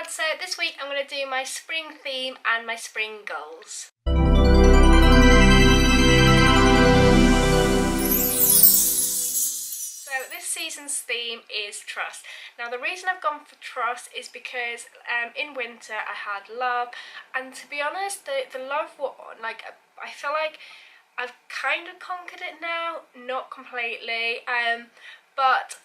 So this week I'm going to do my spring theme and my spring goals. So this season's theme is trust. Now the reason I've gone for trust is because in winter I had love, and to be honest the love one, like I feel like I've kind of conquered it now, not completely, but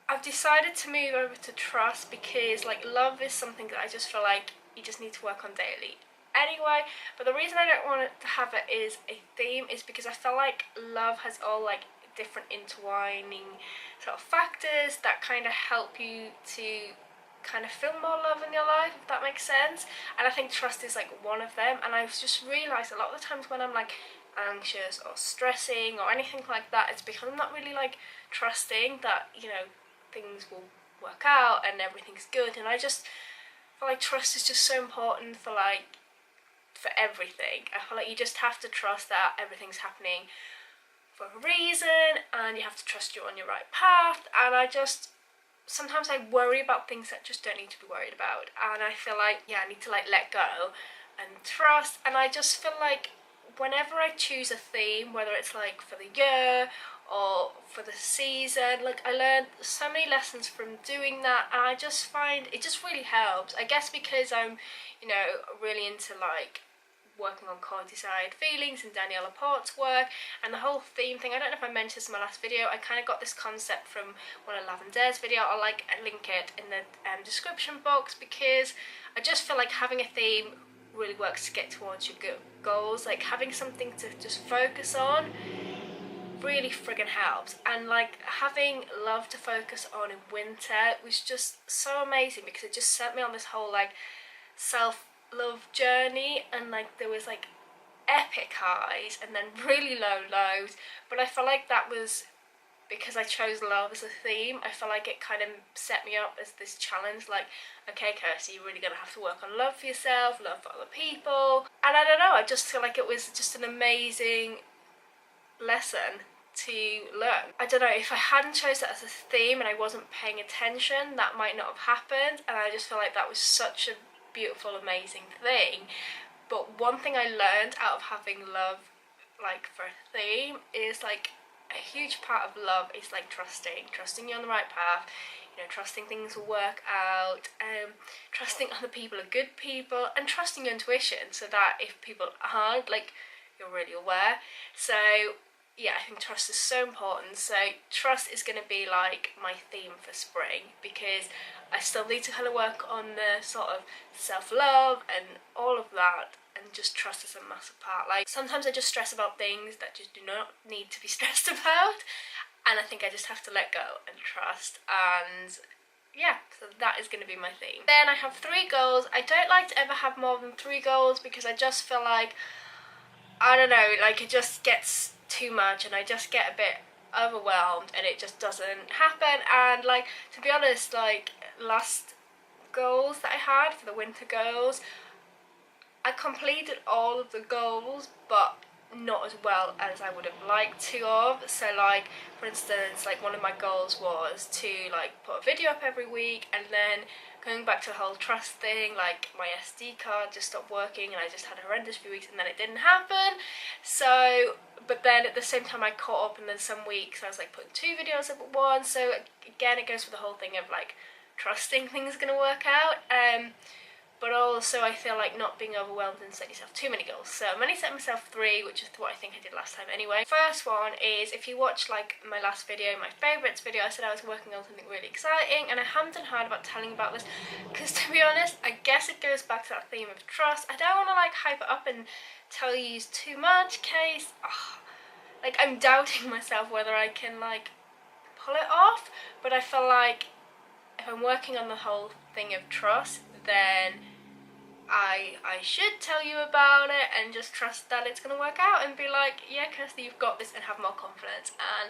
I've decided to move over to trust because like love is something that I just feel like you just need to work on daily anyway. But the reason I don't want it to have it as a theme is because I feel like love has all like different intertwining sort of factors that kind of help you to kind of feel more love in your life, if that makes sense. And I think trust is like one of them, and I've just realised a lot of the times when I'm like anxious or stressing or anything like that, it's because I'm not really like trusting that, you know, things will work out and everything's good. And I just feel like trust is just so important for everything. I feel like you just have to trust that everything's happening for a reason, and you have to trust you're on your right path. And sometimes I worry about things that just don't need to be worried about, and I feel like, yeah, I need to like let go and trust. And I just feel like whenever I choose a theme, whether it's like for the year or for the season, like I learned so many lessons from doing that, and I just find it just really helps. I guess because I'm, you know, really into like working on cortisol feelings and Danielle Laporte's work and the whole theme thing. I don't know if I mentioned this in my last video. I kind of got this concept from one of Lavender's video. I'll like link it in the description box, because I just feel like having a theme really works to get towards your goals. Like having something to just focus on really friggin' helps. And like having love to focus on in winter was just so amazing, because it just sent me on this whole like self-love journey, and like there was like epic highs and then really low lows. But I feel like that was because I chose love as a theme. I feel like it kind of set me up as this challenge, like, okay Kirsty, you're really gonna have to work on love for yourself, love for other people. And I don't know, I just feel like it was just an amazing lesson to learn. I don't know, if I hadn't chose it as a theme and I wasn't paying attention, that might not have happened. And I just feel like that was such a beautiful, amazing thing. But one thing I learned out of having love like for a theme is like a huge part of love is like trusting you're on the right path, you know, trusting things will work out, trusting other people are good people, and trusting your intuition, so that if people aren't, like, you're really aware. So yeah, I think trust is so important. So trust is going to be like my theme for spring, because I still need to kind of work on the sort of self-love and all of that, and just trust is a massive part. Like sometimes I just stress about things that just do not need to be stressed about, and I think I just have to let go and trust. And yeah, so that is going to be my theme. Then I have 3 goals. I don't like to ever have more than 3 goals, because I just feel like, I don't know, like it just gets too much and I just get a bit overwhelmed and it just doesn't happen. And like, to be honest, like last goals that I had for the winter goals, I completed all of the goals, but not as well as I would have liked to have. So like, for instance, like one of my goals was to like put a video up every week, and then going back to the whole trust thing, like my SD card just stopped working and I just had a horrendous few weeks and then it didn't happen. So, but then at the same time I caught up, and then some weeks I was like putting 2 videos up at once. So again, it goes for the whole thing of like trusting things are gonna work out. But also I feel like not being overwhelmed and set yourself too many goals. So I'm only setting myself 3, which is what I think I did last time anyway. First one is, if you watched like my last video, my favourites video, I said I was working on something really exciting, and I haven't done hard about telling about this, because to be honest, I guess it goes back to that theme of trust. I don't want to like hype it up and tell you too much, case like I'm doubting myself whether I can like pull it off. But I feel like if I'm working on the whole thing of trust, then I should tell you about it and just trust that it's going to work out, and be like, yeah Kirsty, you've got this, and have more confidence and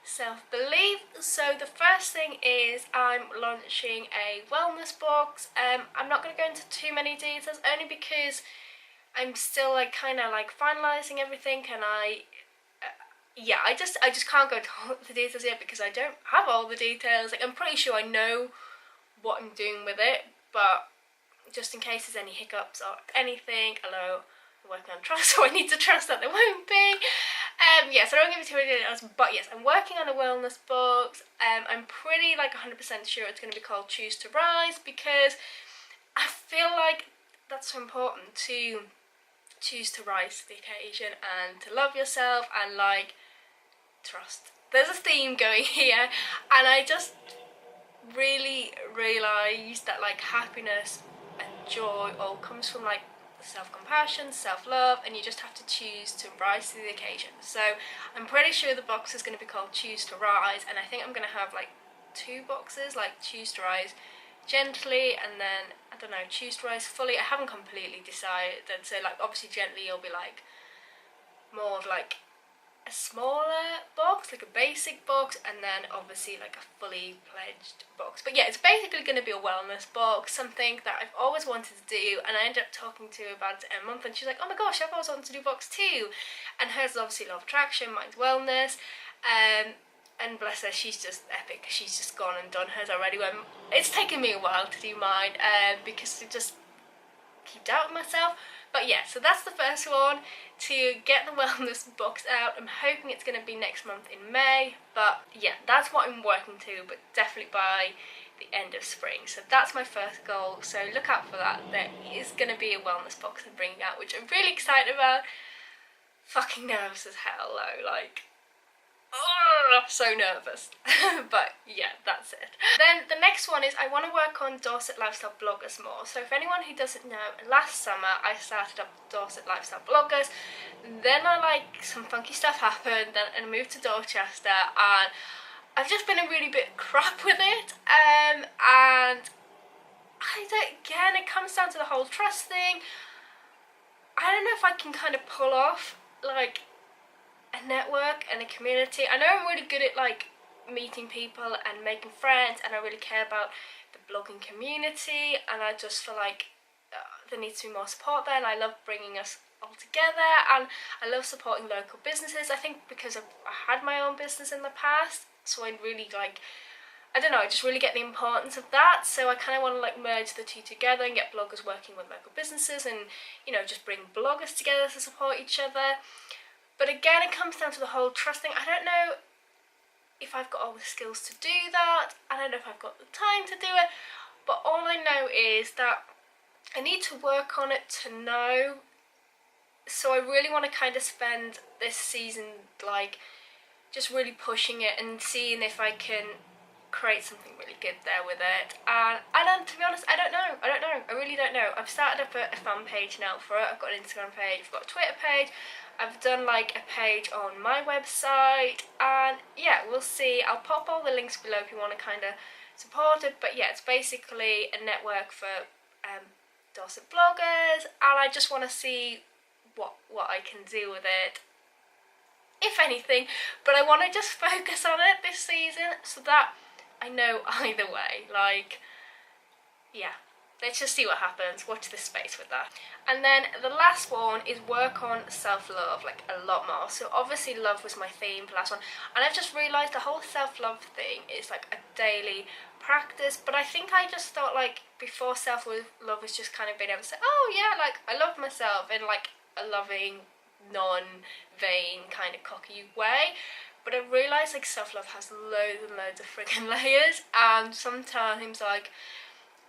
self-belief. So the first thing is I'm launching a wellness box. I'm not going to go into too many details, only because I'm still like kind of like finalising everything, and yeah, I just can't go into all the details yet because I don't have all the details. Like I'm pretty sure I know what I'm doing with it, but just in case there's any hiccups or anything. Although I'm working on trust, so I need to trust that there won't be. Yeah, so I don't give you too many details, but yes, I'm working on a wellness book. I'm pretty like 100% sure it's going to be called Choose to Rise, because I feel like that's so important to choose to rise to the occasion and to love yourself and like trust. There's a theme going here, and I just really realised that like happiness and joy all comes from like self-compassion, self-love, and you just have to choose to rise to the occasion. So I'm pretty sure the box is going to be called Choose to Rise, and I think I'm going to have like 2 boxes, like Choose to Rise gently, and then I don't know, Choose to Rise fully. I haven't completely decided. So like obviously gently you'll be like more of like a smaller box, like a basic box, and then obviously like a fully pledged box. But yeah, it's basically going to be a wellness box, something that I've always wanted to do, and I ended up talking to her about it in a month, and she's like, oh my gosh, I've always wanted to do box 2. And hers is obviously Law of Attraction, mine's wellness, and bless her, she's just epic. She's just gone and done hers already. When it's taken me a while to do mine, because I just keep doubting myself. But yeah, so that's the first one, to get the wellness box out. I'm hoping it's going to be next month in May, but yeah, that's what I'm working to, but definitely by the end of spring. So that's my first goal, so look out for that. There is going to be a wellness box I'm bringing out, which I'm really excited about. Fucking nervous as hell though, like, oh, so nervous. But yeah, that's it. Then the next one is I want to work on Dorset Lifestyle Bloggers more. So if anyone who doesn't know, last summer I started up Dorset Lifestyle Bloggers. Then some funky stuff happened, then I moved to Dorchester, and I've just been a really bit crap with it. And again, it comes down to the whole trust thing. I don't know if I can kind of pull off like a network and a community. I know I'm really good at like meeting people and making friends, and I really care about the blogging community, and I just feel like there needs to be more support there, and I love bringing us all together, and I love supporting local businesses. I think because I had my own business in the past, so I really like, I don't know, I just really get the importance of that. So I kind of want to like merge the two together and get bloggers working with local businesses, and you know, just bring bloggers together to support each other. But again, it comes down to the whole trust thing. I don't know if I've got all the skills to do that. I don't know if I've got the time to do it. But all I know is that I need to work on it to know. So I really want to kind of spend this season like just really pushing it and seeing if I can create something really good there with it. And to be honest, I don't know. I really don't know. I've started up a fan page now for it. I've got an Instagram page, I've got a Twitter page, I've done like a page on my website, and yeah, we'll see. I'll pop all the links below if you want to kind of support it. But yeah, it's basically a network for Dorset bloggers, and I just want to see what I can do with it, if anything. But I want to just focus on it this season, so that I know either way. Like, yeah, let's just see what happens. Watch this space with that. And then the last one is work on self-love, like a lot more. So obviously love was my theme for last one, and I've just realised the whole self-love thing is like a daily practice. But I think I just thought like before, self-love was just kind of being able to say, oh yeah, like I love myself in like a loving, non-vain kind of cocky way. But I realised like self-love has loads and loads of friggin' layers, and sometimes like,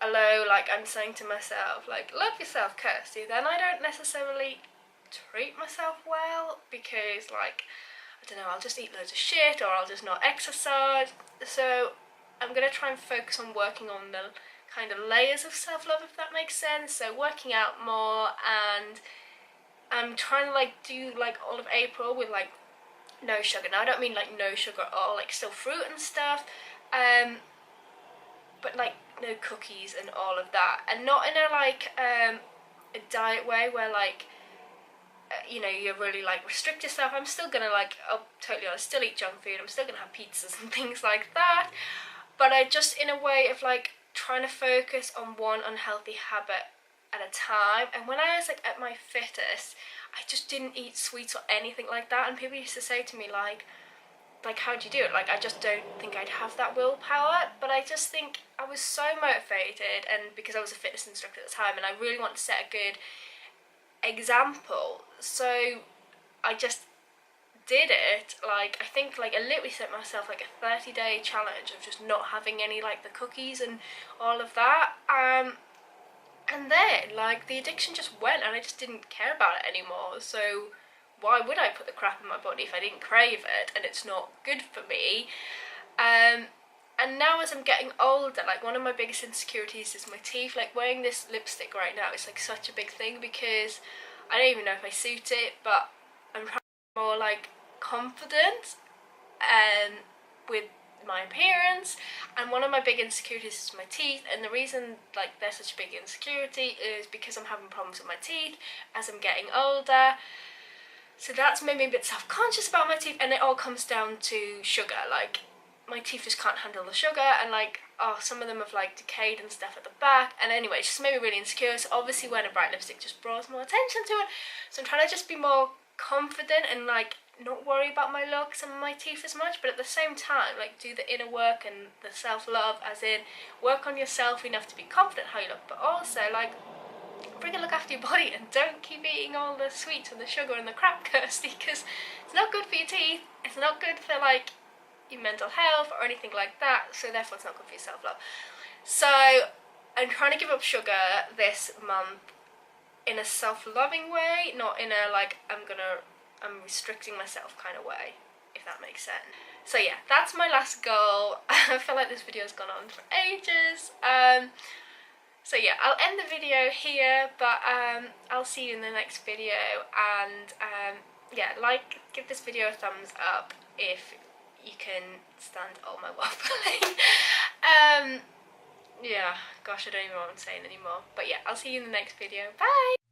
although like I'm saying to myself like love yourself, Kirsty, then I don't necessarily treat myself well, because like, I don't know, I'll just eat loads of shit, or I'll just not exercise. So I'm going to try and focus on working on the kind of layers of self-love, if that makes sense. So working out more, and I'm trying to like do like all of April with like no sugar. Now I don't mean like no sugar at all, like still fruit and stuff, but like no cookies and all of that, and not in a like a diet way where like you know, you really like restrict yourself. I'm still gonna like, I'll totally honest, still eat junk food. I'm still gonna have pizzas and things like that, but I just in a way of like trying to focus on one unhealthy habit at a time. And when I was like at my fittest, I just didn't eat sweets or anything like that, and people used to say to me like, like, how do you do it? Like, I just don't think I'd have that willpower, but I just think I was so motivated, and because I was a fitness instructor at the time, and I really want to set a good example, so I just did it. Like, I think, like, I literally set myself like a 30-day challenge of just not having any, like, the cookies and all of that, and then, like, the addiction just went, and I just didn't care about it anymore. So why would I put the crap in my body if I didn't crave it and it's not good for me? And now as I'm getting older, like, one of my biggest insecurities is my teeth. Like, wearing this lipstick right now is like such a big thing because I don't even know if I suit it, but I'm trying to be more like confident with my appearance, and one of my big insecurities is my teeth, and the reason, like, they're such a big insecurity is because I'm having problems with my teeth as I'm getting older. So that's made me a bit self-conscious about my teeth, and it all comes down to sugar. Like, my teeth just can't handle the sugar, and, like, some of them have, like, decayed and stuff at the back, and anyway, it just made me really insecure. So obviously wearing a bright lipstick just draws more attention to it, so I'm trying to just be more confident and, like, not worry about my looks and my teeth as much, but at the same time, like, do the inner work and the self-love, as in work on yourself enough to be confident how you look, but also, like, bring a look after your body and don't keep eating all the sweets and the sugar and the crap, Kirsty, because it's not good for your teeth, it's not good for, like, your mental health or anything like that, so therefore it's not good for your self-love. So I'm trying to give up sugar this month in a self-loving way, not in a, like, I'm restricting myself kind of way, if that makes sense. So yeah, that's my last goal. I feel like this video's gone on for ages. So yeah, I'll end the video here, but I'll see you in the next video, and yeah, give this video a thumbs up if you can stand all my waffling. Yeah, gosh, I don't even know what I'm saying anymore. But yeah, I'll see you in the next video. Bye!